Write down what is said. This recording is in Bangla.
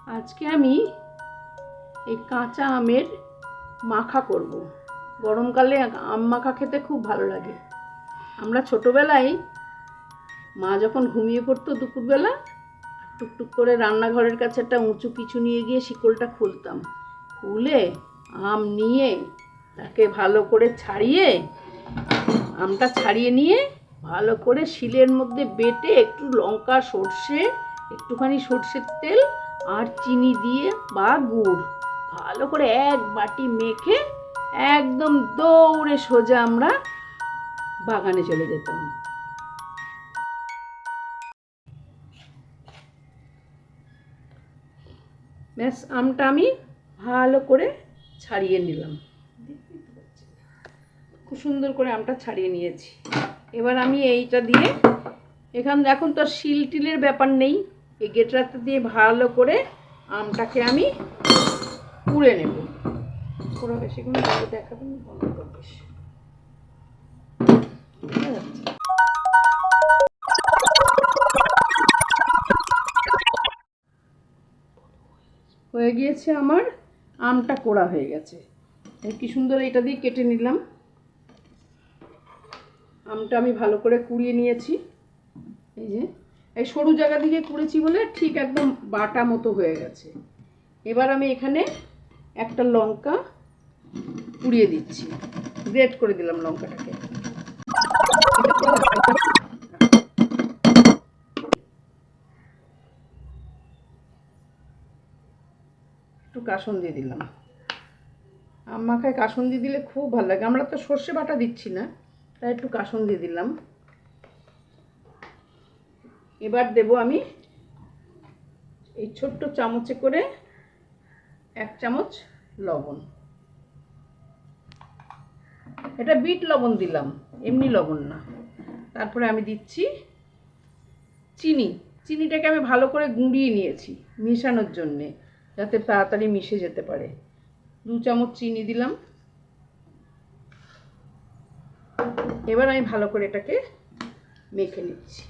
আজকে আমি এই কাঁচা আমের মাখা করব। গরমকালে আম মাখা খেতে খুব ভালো লাগে। আমরা ছোটোবেলায় মা যখন ঘুমিয়ে পড়তো দুপুরবেলা, টুকটুক করে রান্নাঘরের কাছে একটা উঁচু কিছু নিয়ে গিয়ে শিকলটা খুলতাম, খুলে আম নিয়ে তাকে ভালো করে ছাড়িয়ে, আমটা ছাড়িয়ে নিয়ে ভালো করে শিলের মধ্যে বেটে একটু লঙ্কা, সর্ষে, একটুখানি সর্ষের তেল আর চিনি দিয়ে বা গুড় ভালো করে এক বাটি মেখে একদম দৌড়ে সোজা আমরা বাগানে চলে যেতাম। ব্যাস, আমটা আমি ভালো করে ছাড়িয়ে নিলাম, খুব সুন্দর করে আমটা ছাড়িয়ে নিয়েছি। এবার আমি এইটা দিয়ে এখন তো শিল টিলের ব্যাপার নেই, এই গেটরাতে দিয়ে ভালো করে আমটাকে আমি পুড়ে নেব। পুরো বেশিক্ষণ দেখাবেন, বন্ধ করবে। হয়ে গিয়েছে, আমার আমটা কোড়া হয়ে গেছে। কি সুন্দর এটা দিয়ে কেটে নিলাম। আমটা আমি ভালো করে কুড়িয়ে নিয়েছি। এই যে এই সরু জায়গা দিকে কুড়েছি বলে ঠিক একদম বাটা মতো হয়ে গেছে। এবার আমি এখানে একটা লঙ্কা পুড়িয়ে দিচ্ছি, গ্রেট করে দিলাম লঙ্কাটাকে। একটু কাসুন্দি দিলাম। আম মাখায় কাসুন্দি দিলে খুব ভালো লাগে। আমরা তো সর্ষে বাটা দিচ্ছি না, তাই একটু কাসুন্দি দিলাম। এবার দেব আমি এই ছোট্ট চামচে করে 1 চামচ লবণ। এটা বিট লবণ দিলাম, এমনি লবণ না। তারপরে আমি দিচ্ছি চিনি। চিনিটাকে আমি ভালো করে গুঁড়িয়ে নিয়েছি মেশানোর জন্যে, যাতে তাড়াতাড়ি মিশে যেতে পারে। 2 চামচ চিনি দিলাম। এবার আমি ভালো করে এটাকে মেখে নিচ্ছি।